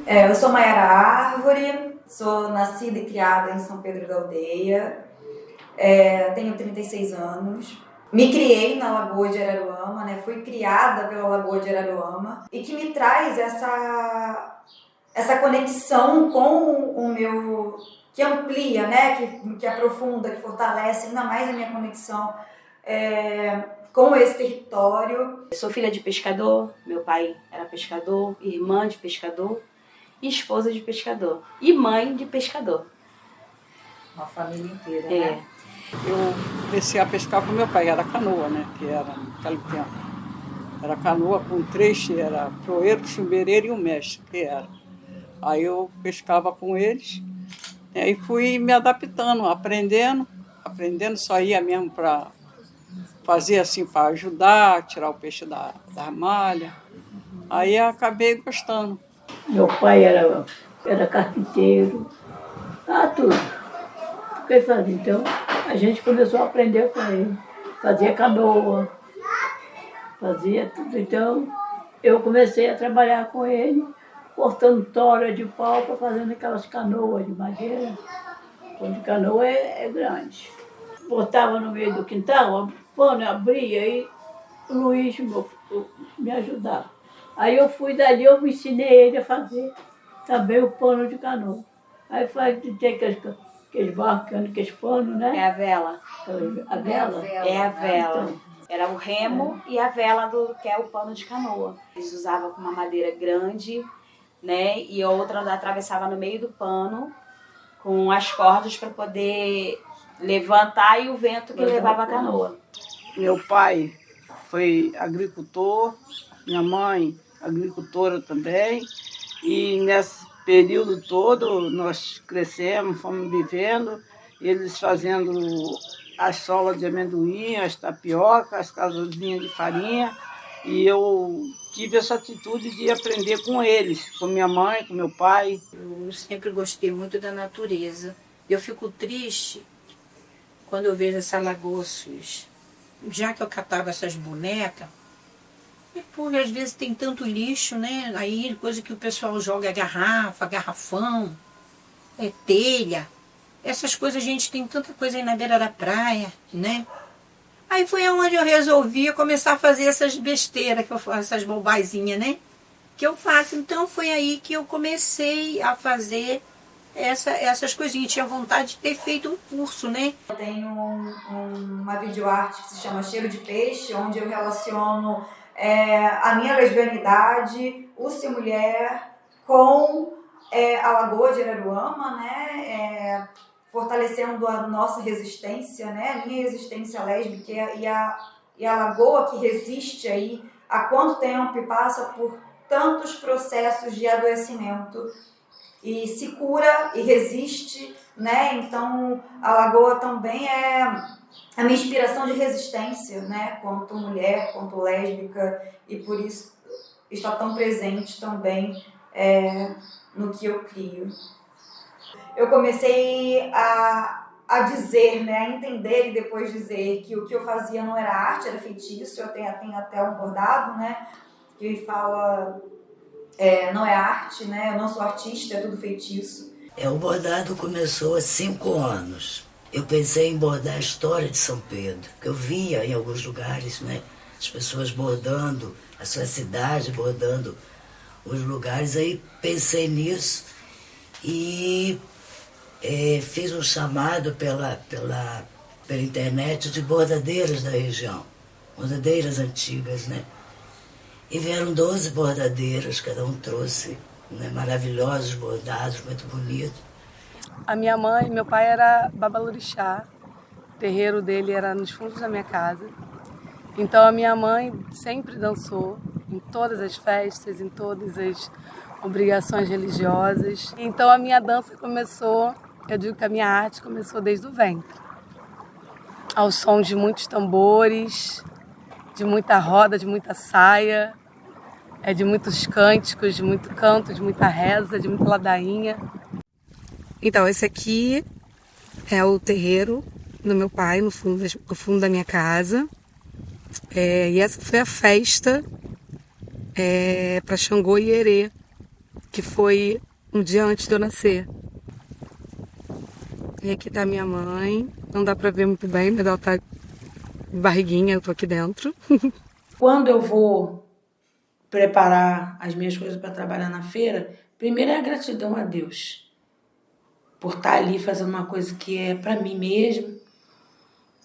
Eu sou Maiara Árvore, sou nascida e criada em São Pedro da Aldeia, tenho 36 anos, me criei na Lagoa de Araruama, né? Fui criada pela Lagoa de Araruama e que me traz essa conexão com o meu, que amplia, né? Que aprofunda, que fortalece ainda mais a minha conexão com esse território. Eu sou filha de pescador, meu pai era pescador, irmã de pescador, esposa de pescador e mãe de pescador. Uma família inteira, né? Eu comecei a pescar com meu pai, era canoa, né? Que era naquele tempo. Era canoa com três, era proeiro, chumbereiro e um mestre, que era. Aí eu pescava com eles, e fui me adaptando, aprendendo, só ia mesmo para fazer assim, para ajudar, tirar o peixe da malha. Aí acabei gostando. Meu pai era carpinteiro, tudo. O que ele fazia? Então, a gente começou a aprender com ele. Fazia canoa, fazia tudo. Então, eu comecei a trabalhar com ele, cortando tora de pau para fazendo aquelas canoas de madeira. Quando canoa é grande. Botava no meio do quintal, quando abria, aí o Luiz me ajudava. Aí eu fui dali, eu me ensinei ele a fazer também o pano de canoa. Aí tem aqueles barcos, aqueles panos, né? É a vela. A vela? É a vela. Então, era o remo e a vela que é o pano de canoa. Eles usavam uma madeira grande, né? E outra atravessava no meio do pano com as cordas para poder levantar e o vento que levava a canoa. Meu pai foi agricultor, minha mãe agricultora também, e nesse período todo nós crescemos, fomos vivendo, eles fazendo as solas de amendoim, as tapioca, as casozinhas de farinha, e eu tive essa atitude de aprender com eles, com minha mãe, com meu pai. Eu sempre gostei muito da natureza. Eu fico triste quando eu vejo essa lagoa suja. Já que eu catava essas bonecas, porque às vezes tem tanto lixo, né? Aí coisa que o pessoal joga garrafa, garrafão, telha. Essas coisas, a gente tem tanta coisa aí na beira da praia, né? Aí foi onde eu resolvi começar a fazer essas besteiras que eu faço, essas bobazinhas, né? Que eu faço. Então foi aí que eu comecei a fazer essas coisinhas. Tinha vontade de ter feito um curso, né? Eu tenho uma videoarte que se chama Cheiro de Peixe, onde eu relaciono a minha lesbianidade, o ser mulher, com a Lagoa de Araruama, né? Fortalecendo a nossa resistência, né? A minha resistência lésbica e a lagoa que resiste aí há quanto tempo e passa por tantos processos de adoecimento e se cura e resiste, né? Então a lagoa também é a minha inspiração de resistência, né? Quanto mulher, quanto lésbica, e por isso está tão presente também no que eu crio. Eu comecei a dizer, né? A entender e depois dizer que o que eu fazia não era arte, era feitiço. Eu tenho até um bordado, né? Que fala, não é arte, né? Eu não sou artista, é tudo feitiço. O bordado começou há 5 anos. Eu pensei em bordar a história de São Pedro, que eu via em alguns lugares, né? As pessoas bordando a sua cidade, bordando os lugares. Aí pensei nisso e fiz um chamado pela internet de bordadeiras da região, bordadeiras antigas, né? E vieram 12 bordadeiras, cada um trouxe, né, maravilhosos bordados, muito bonitos. A minha mãe, meu pai era babalorixá, o terreiro dele era nos fundos da minha casa. Então a minha mãe sempre dançou em todas as festas, em todas as obrigações religiosas. Então a minha dança começou, eu digo que a minha arte começou desde o ventre. Ao som de muitos tambores, de muita roda, de muita saia, de muitos cânticos, de muito canto, de muita reza, de muita ladainha. Então, esse aqui é o terreiro do meu pai, no fundo da minha casa. E essa foi a festa para Xangô e Ierê, que foi um dia antes de eu nascer. E aqui tá minha mãe. Não dá pra ver muito bem, mas ela tá de barriguinha, eu tô aqui dentro. Quando eu vou preparar as minhas coisas para trabalhar na feira, primeiro é a gratidão a Deus por estar ali fazendo uma coisa que é para mim mesmo,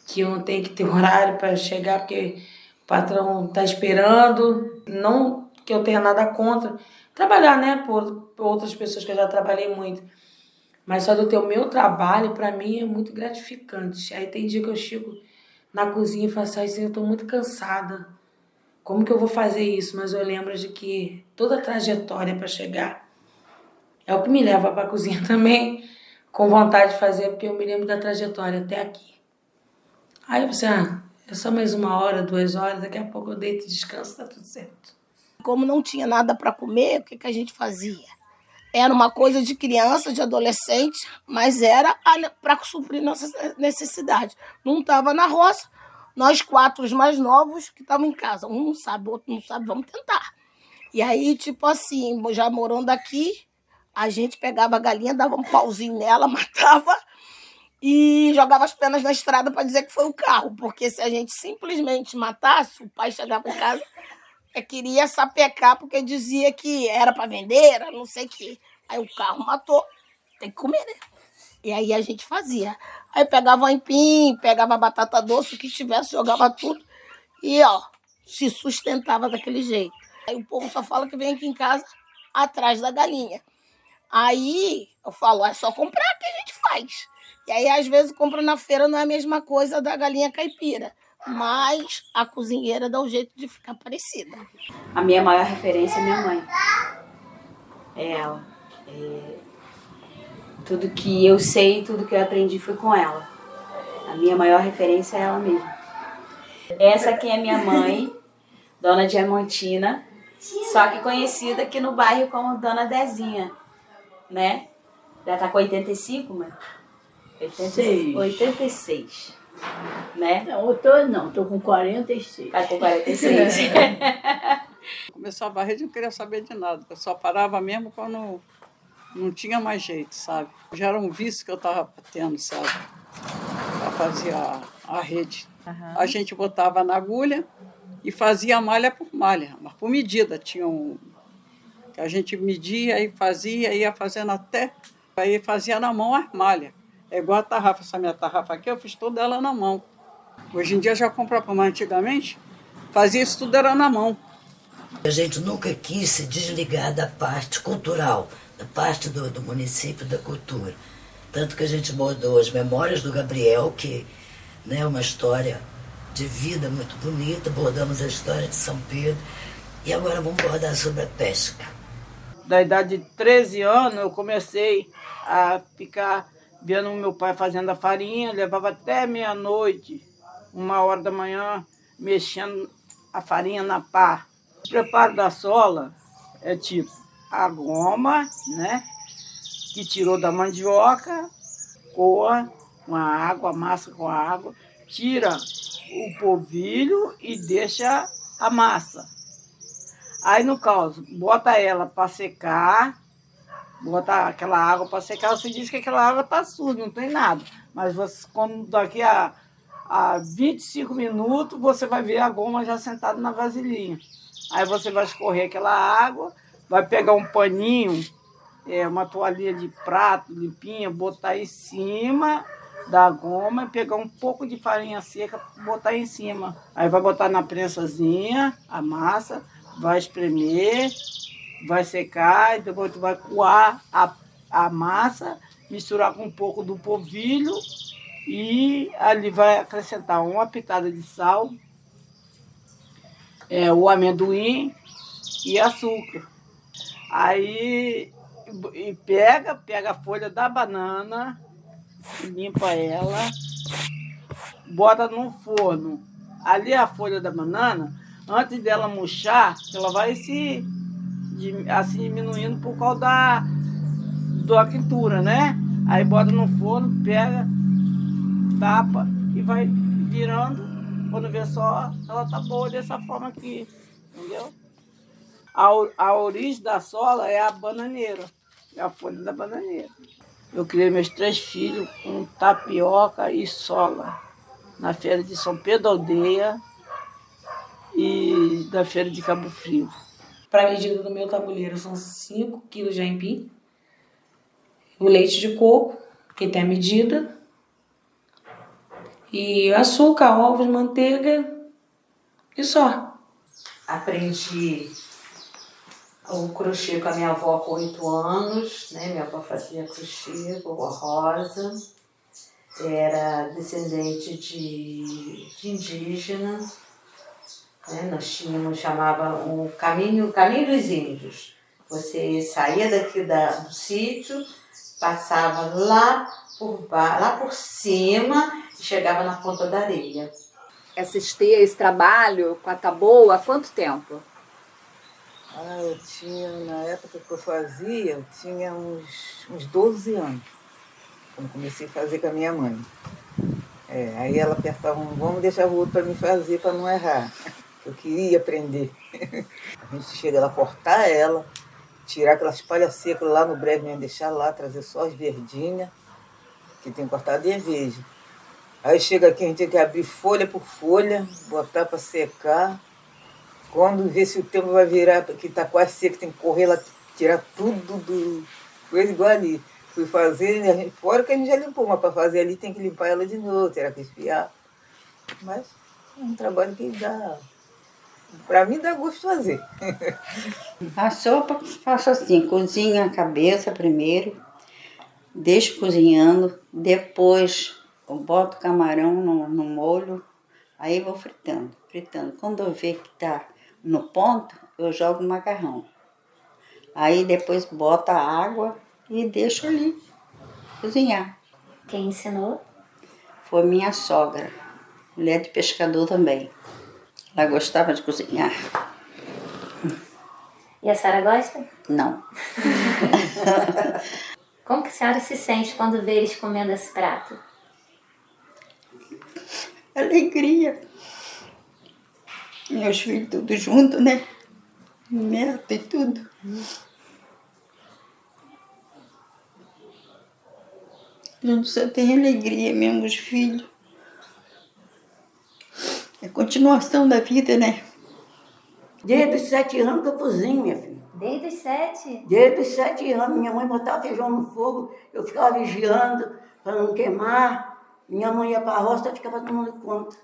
que eu não tenho que ter horário para chegar porque o patrão está esperando. Não que eu tenha nada contra trabalhar, né, por outras pessoas que eu já trabalhei muito. Mas só do ter o meu trabalho, para mim, é muito gratificante. Aí tem dia que eu chego na cozinha e falo assim, eu estou muito cansada. Como que eu vou fazer isso? Mas eu lembro de que toda a trajetória para chegar é o que me leva para a cozinha também, com vontade de fazer, porque eu me lembro da trajetória até aqui. Aí você, é só mais 1 hora, 2 horas, daqui a pouco eu deito e descanso, tá tudo certo. Como não tinha nada para comer, o que a gente fazia? Era uma coisa de criança, de adolescente, mas era para suprir nossas necessidades. Não estava na roça, nós 4 os mais novos que estavam em casa. Um não sabe, o outro não sabe, vamos tentar. E aí, tipo assim, já morando aqui, a gente pegava a galinha, dava um pauzinho nela, matava e jogava as penas na estrada para dizer que foi o carro. Porque se a gente simplesmente matasse, o pai chegava em casa... queria sapecar porque dizia que era para vender, era não sei o quê. Aí o carro matou, tem que comer, né? E aí a gente fazia. Aí pegava o aipim, pegava a batata doce, o que tivesse, jogava tudo. E, se sustentava daquele jeito. Aí o povo só fala que vem aqui em casa atrás da galinha. Aí eu falo, é só comprar que a gente faz. E aí às vezes compra na feira, não é a mesma coisa da galinha caipira. Mas a cozinheira dá um jeito de ficar parecida. A minha maior referência é minha mãe. É ela. Tudo que eu sei, tudo que eu aprendi foi com ela. A minha maior referência é ela mesma. Essa aqui é minha mãe, Dona Diamantina, só que conhecida aqui no bairro como Dona Dezinha, né? Já tá com 85, mãe? 86. Né? Não, tô com 46. Tá com 46. Começou a varrer, eu não queria saber de nada. Eu só parava mesmo quando não tinha mais jeito, sabe? Já era um vício que eu estava tendo, sabe? Para fazer a rede. Uhum. A gente botava na agulha e fazia malha por malha, mas por medida. Tinha que a gente media e fazia, ia fazendo até... Aí fazia na mão as malhas. É igual a tarrafa, essa minha tarrafa aqui, eu fiz toda ela na mão. Hoje em dia já comprava, mas antigamente fazia isso tudo era na mão. A gente nunca quis se desligar da parte cultural, da parte do município, da cultura. Tanto que a gente bordou as Memórias do Gabriel, que é uma história de vida muito bonita, bordamos a história de São Pedro, e agora vamos bordar sobre a pesca. Da idade de 13 anos, eu comecei a ficar vendo meu pai fazendo a farinha, levava até meia-noite, 1 hora da manhã, mexendo a farinha na pá. O preparo da sola é tipo a goma, né, que tirou da mandioca, coa com a água, amassa com a água, tira o polvilho e deixa a massa. Aí, no caso, bota ela para secar, bota aquela água para secar, você diz que aquela água está suja, não tem nada. Mas você, quando daqui a 25 minutos, você vai ver a goma já sentada na vasilhinha. Aí você vai escorrer aquela água, vai pegar um paninho, uma toalhinha de prato limpinha, botar em cima da goma e pegar um pouco de farinha seca, botar em cima. Aí vai botar na prensazinha a massa, vai espremer, vai secar, e depois tu vai coar a massa, misturar com um pouco do polvilho e ali vai acrescentar uma pitada de sal, o amendoim e açúcar. Aí e pega a folha da banana, limpa ela, bota no forno. Ali a folha da banana, antes dela murchar, ela vai se assim diminuindo por causa da quentura, né? Aí bota no forno, pega, tapa e vai virando. Quando vê só, ela tá boa dessa forma aqui, entendeu? A origem da sola é a bananeira, é a folha da bananeira. Eu criei meus 3 filhos com tapioca e sola, na feira de São Pedro Aldeia e da feira de Cabo Frio. Para a medida do meu tabuleiro são 5 quilos de aipim, o leite de coco, que tem a medida, e açúcar, ovos, manteiga e só. Aprendi o crochê com a minha avó com 8 anos, né? Minha avó fazia crochê, vovó Rosa, era descendente de indígena, né? Nós tínhamos, chamava o caminho dos índios. Você saía daqui do sítio, passava lá por cima e chegava na ponta da areia. Esse trabalho com a taboa, há quanto tempo? Eu tinha, na época que eu fazia, eu tinha uns 12 anos, quando comecei a fazer com a minha mãe. Aí ela apertava vamos deixar o outro para me fazer, para não errar. Eu queria aprender. A gente chega lá, cortar ela, tirar aquelas palhas secas lá no breve, mesmo, deixar lá, trazer só as verdinhas, que tem cortado e veja. Aí chega aqui, a gente tem que abrir folha por folha, botar para secar. Quando vê se o tempo vai virar, que está quase seco, tem que correr lá, tirar tudo do coisa igual ali. Fui fazer, fora que a gente já limpou, mas para fazer ali tem que limpar ela de novo, terá que esfriar. Mas é um trabalho que dá, para mim dá gosto de fazer. A sopa faço assim, cozinho a cabeça primeiro, deixo cozinhando, depois eu boto o camarão no molho, aí vou fritando. Quando eu ver que está no ponto, eu jogo o macarrão. Aí depois boto a água e deixo ali cozinhar. Quem ensinou? Foi minha sogra, mulher de pescador também. Ela gostava de cozinhar. E a senhora gosta? Não. Como que a senhora se sente quando vê eles comendo esse prato? Alegria. Meus filhos tudo junto, né? Neto e tudo. Eu só tenho alegria mesmo, os filhos. É a continuação da vida, né? Desde os 7 anos que eu cozinho, minha filha. Desde os 7? Desde os 7 anos. Minha mãe botava feijão no fogo, eu ficava vigiando para não queimar. Minha mãe ia para a roça, eu ficava tomando conta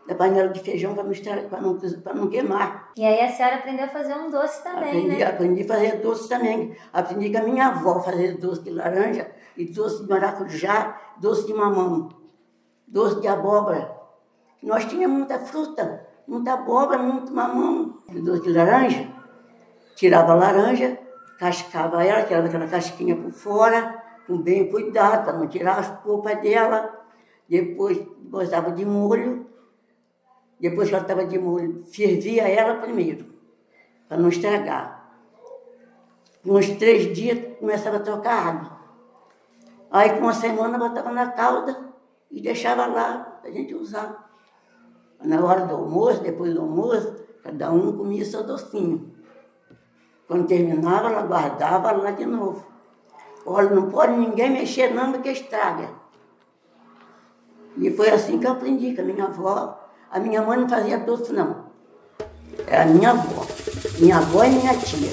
da panela de feijão para não queimar. E aí a senhora aprendeu a fazer um doce também, né? Aprendi a fazer doce também. Aprendi com a minha avó a fazer doce de laranja, e doce de maracujá, doce de mamão, doce de abóbora. Nós tínhamos muita fruta, muita abóbora, muito mamão. Doce de laranja, tirava a laranja, cascava ela, tirava aquela casquinha por fora, com bem cuidado, para não tirar as polpas dela. Depois botava de molho. Depois que ela estava de molho, fervia ela primeiro, para não estragar. Uns 3 dias começava a trocar água. Aí com 1 semana botava na calda e deixava lá para a gente usar. Na hora do almoço, depois do almoço, cada um comia seu docinho. Quando terminava, ela guardava lá de novo. Olha, não pode ninguém mexer não, porque estraga. E foi assim que eu aprendi com a minha avó. A minha mãe não fazia doce, não. Era a minha avó. Minha avó e minha tia.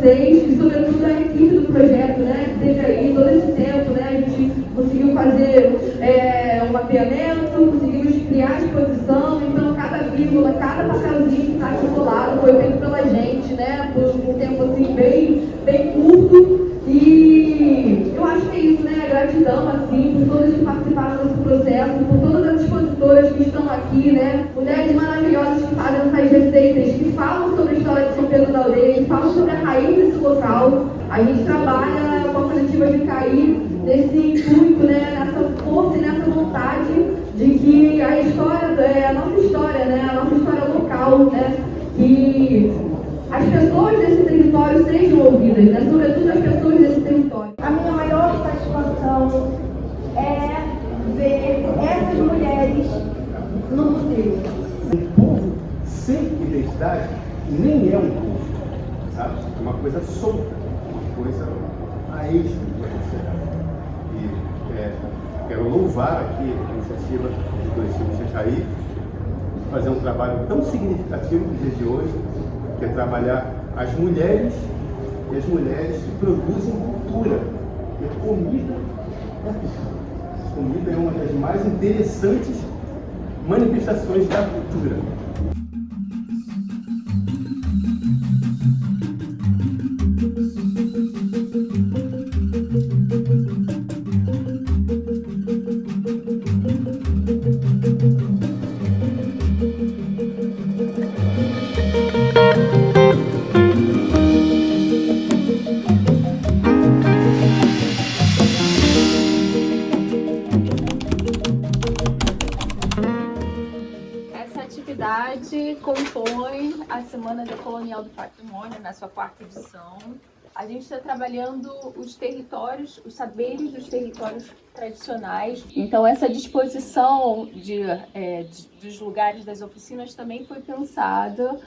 E sobretudo a equipe do projeto, né, que teve aí todo esse tempo, né, a gente conseguiu fazer um mapeamento, conseguimos criar a exposição, então cada vírgula, cada papelzinho que está aqui colado foi feito pela gente, né, por um tempo assim bem curto, e eu acho que é isso, né, a gratidão assim, por todas que participaram desse processo, por todas as expositoras que estão aqui. aqui, né? Mulheres maravilhosas que fazem essas receitas, que falam sobre a história de São Pedro da Aldeia, que falam sobre a raiz desse local. A gente trabalha com a coletiva Vicaí nesse intuito, né? Nessa força e nessa vontade de que a história, a nossa história, né? A nossa história local, né? Que as pessoas desse território sejam ouvidas, né? Sobretudo as pessoas desse território. A minha maior satisfação é ver essas mulheres no museu. Um povo sem identidade nem é um povo, sabe? É uma coisa solta, uma coisa a eixo da sociedade. E quero louvar aqui a iniciativa do Coletivo Vicaí, fazer um trabalho tão significativo nos dias de hoje, que é trabalhar as mulheres e as mulheres que produzem cultura. E comida é cultura. Comida é uma das mais interessantes manifestações da cultura. Compõe a Semana Decolonial do Patrimônio, na sua 4ª edição. A gente está trabalhando os territórios, os saberes dos territórios tradicionais. Então, essa disposição dos lugares das oficinas também foi pensada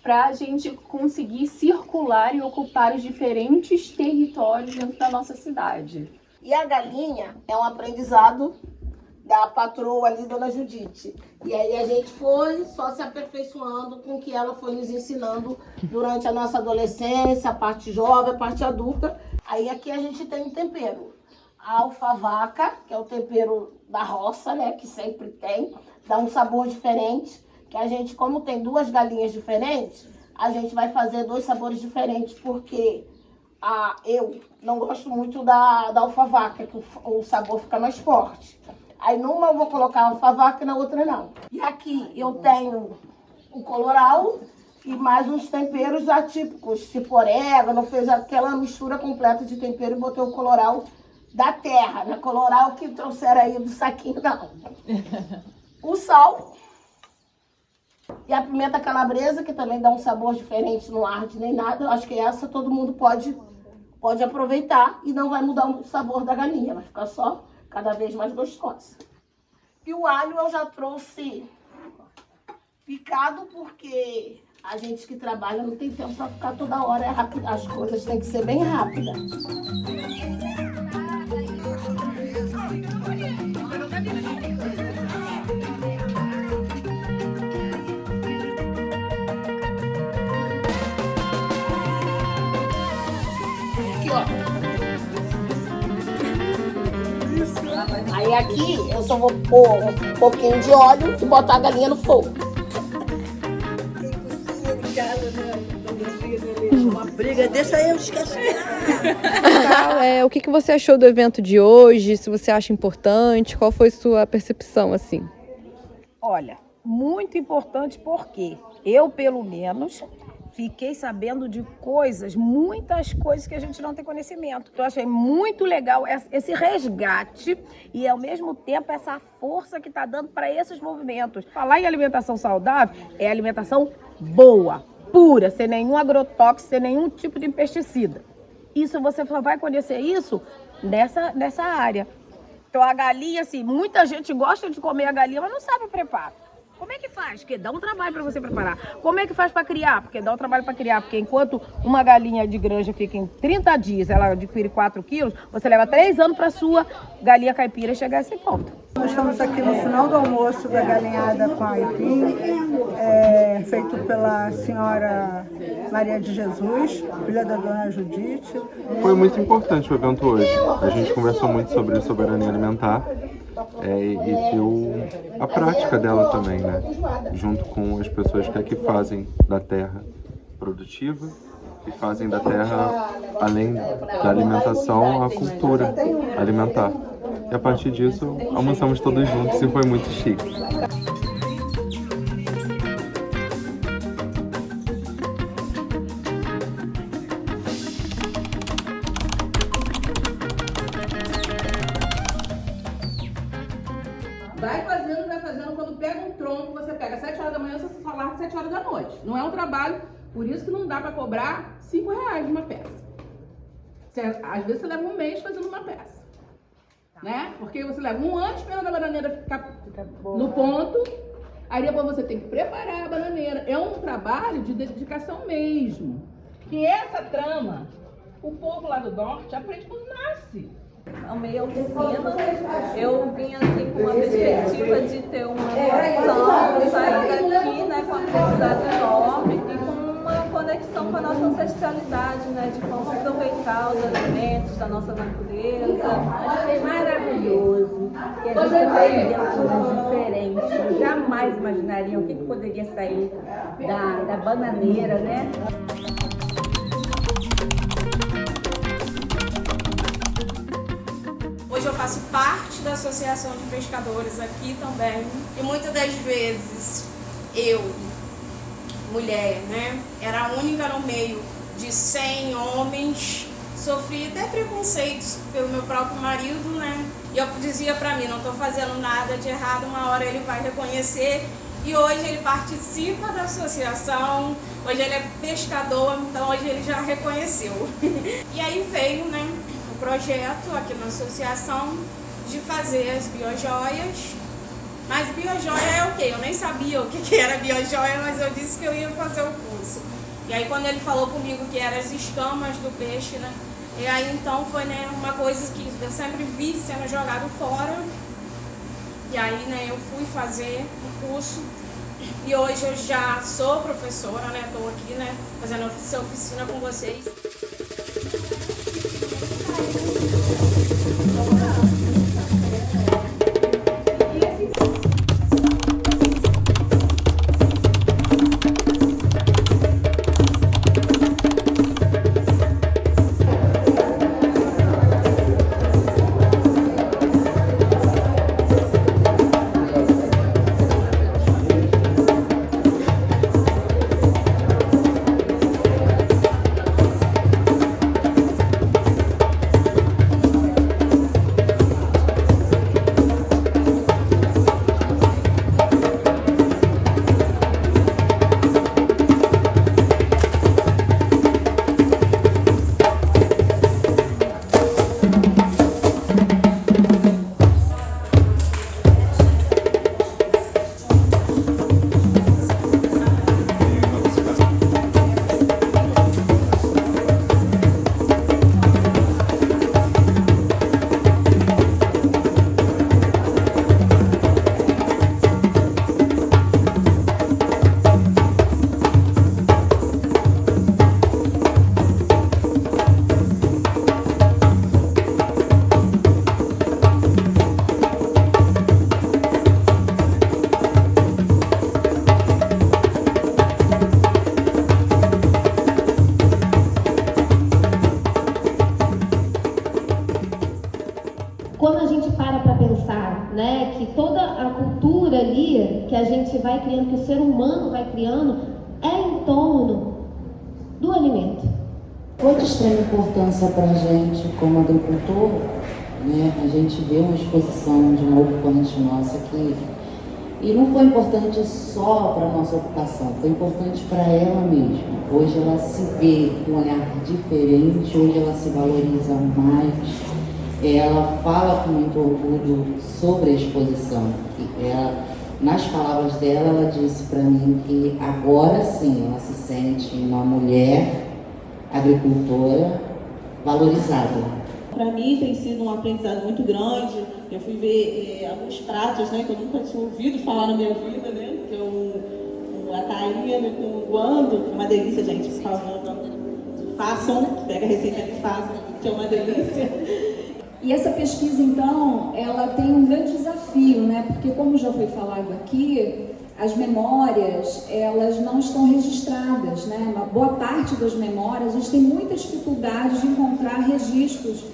para a gente conseguir circular e ocupar os diferentes territórios dentro da nossa cidade. E a galinha é um aprendizado da patroa ali, Dona Judite. E aí a gente foi só se aperfeiçoando com o que ela foi nos ensinando durante a nossa adolescência, a parte jovem, a parte adulta. Aí aqui a gente tem um tempero. A alfavaca, que é o tempero da roça, né, que sempre tem, dá um sabor diferente, que a gente, como tem 2 galinhas diferentes, a gente vai fazer 2 sabores diferentes, porque eu não gosto muito da alfavaca, que o sabor fica mais forte. Aí numa eu vou colocar alfavaca e na outra não. E aqui eu tenho o coloral e mais uns temperos atípicos, tipo orégano, fez aquela mistura completa de tempero e botei o coloral da terra, não é coloral que trouxeram aí do saquinho, não. O sal e a pimenta calabresa, que também dá um sabor diferente, não arde nem nada. Eu acho que essa todo mundo pode aproveitar e não vai mudar o sabor da galinha, vai ficar só cada vez mais gostosa. E o alho eu já trouxe picado, porque a gente que trabalha não tem tempo para ficar toda hora, é rápido, as coisas têm que ser bem rápidas. Aqui, ó. Aí aqui eu só vou pôr um pouquinho de óleo e botar a galinha no fogo. Uma briga, deixa eu esquecer. O que você achou do evento de hoje? Se você acha importante, qual foi sua percepção assim? Olha, muito importante porque eu, pelo menos, fiquei sabendo de muitas coisas que a gente não tem conhecimento. Então, eu achei muito legal esse resgate e, ao mesmo tempo, essa força que está dando para esses movimentos. Falar em alimentação saudável é alimentação boa, pura, sem nenhum agrotóxico, sem nenhum tipo de pesticida. Isso você só vai conhecer isso nessa área. Então, a galinha, assim, muita gente gosta de comer a galinha, mas não sabe o preparo. Como é que faz? Porque dá um trabalho para você preparar. Como é que faz para criar? Porque dá um trabalho para criar. Porque enquanto uma galinha de granja fica em 30 dias, ela adquire 4 quilos, você leva 3 anos para sua galinha caipira chegar a esse ponto. Nós estamos aqui no final do almoço da galinhada com aipim, feito pela senhora Maria de Jesus, filha da dona Judite. Foi muito importante o evento hoje. A gente conversou muito sobre soberania alimentar. E viu a prática dela também, né? Junto com as pessoas que aqui fazem da terra produtiva e fazem da terra, além da alimentação, a cultura alimentar. E a partir disso, almoçamos todos juntos e foi muito chique. fazendo quando pega um tronco, você pega 7 horas da manhã, você só larga 7 horas da noite. Não é um trabalho, por isso que não dá para cobrar R$5 de uma peça. Às vezes você leva um mês fazendo uma peça, né? Porque você leva um ano esperando a bananeira ficar no ponto, aí depois você tem que preparar a bananeira. É um trabalho de dedicação mesmo. E essa trama, o povo lá do norte aprende quando nasce. Amei a oficina, eu vim assim com uma perspectiva de ter uma noção, sair daqui, né, com um aprendizado enorme e com uma conexão com a nossa ancestralidade, né, de como aproveitar os alimentos da nossa natureza. Achei maravilhoso, que a gente aprendeu coisas diferentes, jamais imaginaria o que poderia sair da bananeira, né? Hoje eu faço parte da Associação de Pescadores aqui também. E muitas das vezes eu, mulher, né, era a única no meio de 100 homens, sofri até preconceitos pelo meu próprio marido, né? E eu dizia pra mim, não tô fazendo nada de errado, uma hora ele vai reconhecer. E hoje ele participa da associação, hoje ele é pescador, então hoje ele já reconheceu. E aí veio, né, projeto aqui na associação de fazer as biojoias. Mas biojoia é o quê? Eu nem sabia o que era biojoia, mas eu disse que eu ia fazer o curso. E aí quando ele falou comigo que eram as escamas do peixe, né? E aí então foi, né, uma coisa que eu sempre vi sendo jogado fora. E aí, né, eu fui fazer o curso. E hoje eu já sou professora, né? Estou aqui, né, fazendo essa oficina com vocês. Quando a gente para pensar, né, que toda a cultura ali que a gente vai criando, que o ser humano vai criando, é em torno do alimento. Foi de extrema importância para a gente, como agricultor, né, a gente vê uma exposição de uma ocupante nossa aqui. E não foi importante só para a nossa ocupação, foi importante para ela mesma. Hoje ela se vê com um olhar diferente, hoje ela se valoriza mais. Ela fala com muito orgulho sobre a exposição. Nas palavras dela, ela disse para mim que agora sim ela se sente uma mulher agricultora valorizada. Para mim tem sido um aprendizado muito grande. Eu fui ver alguns pratos, né, que eu nunca tinha ouvido falar na minha vida, né, que é o atainha, né, com o guando, que é uma delícia, gente, por favor, façam, pega a receita e façam, que é uma delícia. E essa pesquisa, então, ela tem um grande desafio, né? Porque, como já foi falado aqui, as memórias, elas não estão registradas, né? Uma boa parte das memórias, a gente tem muita dificuldade de encontrar registros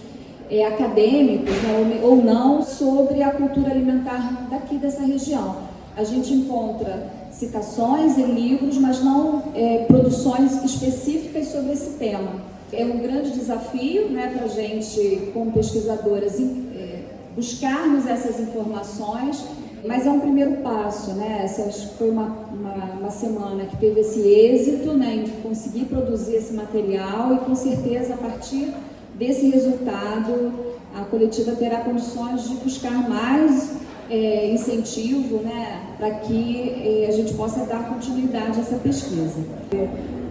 acadêmicos, né, ou não, sobre a cultura alimentar daqui dessa região. A gente encontra citações em livros, mas não produções específicas sobre esse tema. É um grande desafio, né, para a gente, como pesquisadoras, buscarmos essas informações, Mas é um primeiro passo, né? Essa foi uma semana que teve esse êxito, né, em conseguir produzir esse material e com certeza a partir desse resultado a coletiva terá condições de buscar mais incentivo, né, para que a gente possa dar continuidade a essa pesquisa.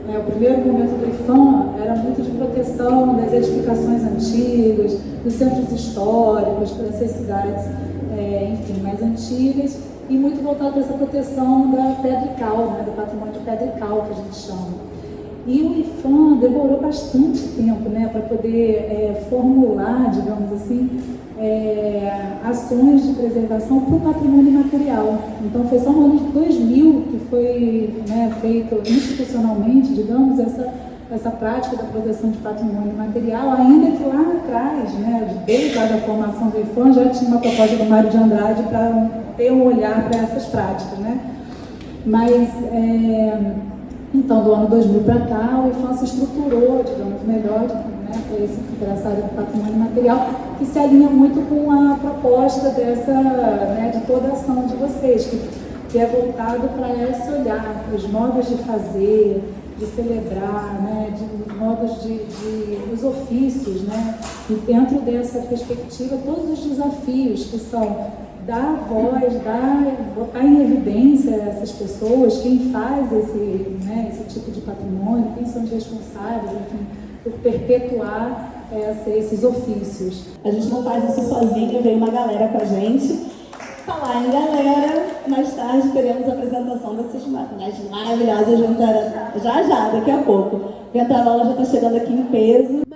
O primeiro momento do IFAM era muito de proteção das edificações antigas, dos centros históricos, dessas cidades, enfim, mais antigas, e muito voltado para essa proteção da pedra e cal, né, do patrimônio de pedra e cal, que a gente chama. E o IFAM demorou bastante tempo, né, para poder formular, digamos assim, ações de preservação para o patrimônio imaterial. Então foi só no ano de 2000 que foi, né, feito institucionalmente, digamos, essa prática da proteção de patrimônio imaterial, ainda que lá atrás, né, desde lá da formação do IFAM, já tinha uma proposta do Mário de Andrade para ter um olhar para essas práticas, né? Mas, então, do ano 2000 para cá, o IFAM se estruturou, digamos, melhor, né, para essa área do patrimônio imaterial, que se alinha muito com a proposta dessa, né, de toda a ação de vocês, que é voltado para esse olhar, para os modos de fazer, de celebrar, né, de modos os ofícios, né, e dentro dessa perspectiva, todos os desafios que são dar voz, botar em evidência essas pessoas, quem faz esse tipo de patrimônio, quem são os responsáveis, enfim, por perpetuar esses ofícios. A gente não faz isso sozinha, veio uma galera com a gente. Falar em galera, mais tarde teremos a apresentação dessas máquinas maravilhosas. Já, daqui a pouco. Ventarola já está chegando aqui em peso.